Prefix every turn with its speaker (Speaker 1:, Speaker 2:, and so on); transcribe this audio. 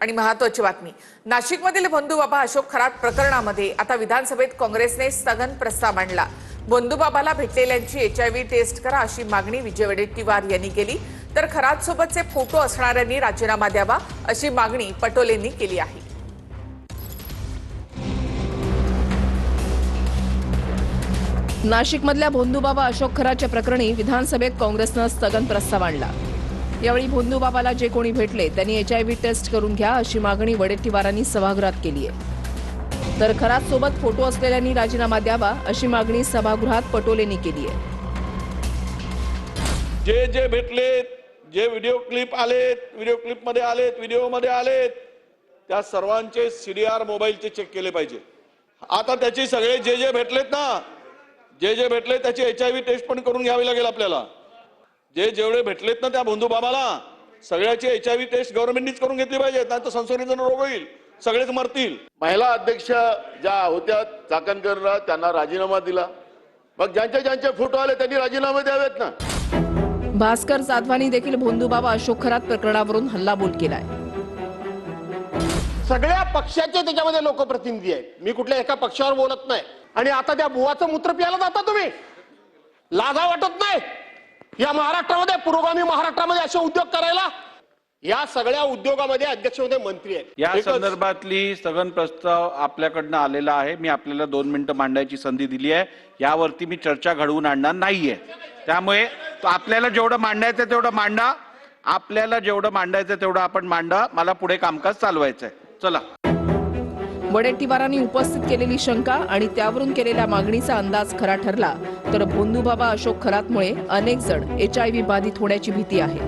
Speaker 1: आणि महत्त्वाची बातमी, नाशिकमधील बंधुबाबा अशोक खरात प्रकरणामध्ये आता विधानसभेत काँग्रेसने स्थगन प्रस्ताव मांडला। बंधुबाबाला भेटलेल्यांची HIV टेस्ट करा अशी मागणी विजय वडेट्टीवार यांनी केली, तर खरात सोबतचे फोटो असणाऱ्यांनी राजीनामा द्यावा अशी मागणी पटोलेंनी केली आहे।
Speaker 2: नाशिकमधल्या बंधुबाबा अशोक खरातच्या प्रकरणी विधानसभेत काँग्रेसने स्थगन प्रस्ताव आणला। यावेळी बंधुबाबाला जे कोणी भेटले त्यांनी HIV टेस्ट करून घ्या अशी मागणी वडेट्टीवारांनी सभागृहात केली आहे, तर खरात सोबत फोटो असलेल्यांनी राजीनामा द्यावा अशी मागणी सभागृहात पटोलेंनी केली आहे।
Speaker 3: जे जे भेटले, जे व्हिडिओ क्लिप आलेत, व्हिडिओ क्लिप मध्ये आलेत, व्हिडिओ मध्ये आलेत, त्या सर्वांचे CDR मोबाईलचे चेक केले पाहिजे। आता त्याची सगळे जे जे भेटलेत ना, जे भेटले त्याची HIV टेस्ट पण करून घ्यावी लागेल आपल्याला। जे जेवढे भेटलेत ना त्या बंधुबाबाला सगळ्याची HIV टेस्ट गव्हर्नमेंटनीच करून घेतली पाहिजे, नाहीतर संसर्गजन्य रोग होईल, सगळेच मरतील।
Speaker 4: महिला अध्यक्ष ज्या होत्या चाकणकरला त्यांना राजीनामा दिला, मग ज्यांचे फोटो आले त्यांनी राजीनामे द्यावेत ना।
Speaker 2: भास्कर जाधवानी देखील बंधुबाबा अशोक खरात प्रकरणावरून हल्लाबोल केलाय।
Speaker 5: सगळ्या पक्षाचे त्याच्यामध्ये लोकप्रतिनिधी आहेत, मी कुठल्या एका पक्षावर बोलत नाही। आणि आता त्या बुवाचं मूत्र प्यायला जाता तुम्ही, लाजा वाटत नाही या महाराष्ट्रामध्ये, पुरोगामी महाराष्ट्रामध्ये असे उद्योग करायला? या सगळ्या उद्योगामध्ये अध्यक्ष होते मंत्री आहेत।
Speaker 6: या संदर्भातली स्थगन प्रस्ताव आपल्याकडनं आलेला आहे। मी आपल्याला 2 मिनिटं मांडायची संधी दिली आहे, यावरती मी चर्चा घडवून आणणार नाहीये। त्यामुळे आपल्याला जेवढं मांडायचं तेवढं मांडा, आपल्याला जेवढं मांडायचं तेवढं आपण मांडा, मला पुढे कामकाज चालवायचंय। चला।
Speaker 2: वडेट्टीवारांनी उपस्थित केलेली शंका आणि त्यावरून केलेल्या मागणीचा अंदाज खरा ठरला तर बंधुबाबा अशोक खरातमुळे अनेक जण HIV बाधित होण्याची भीती आहे।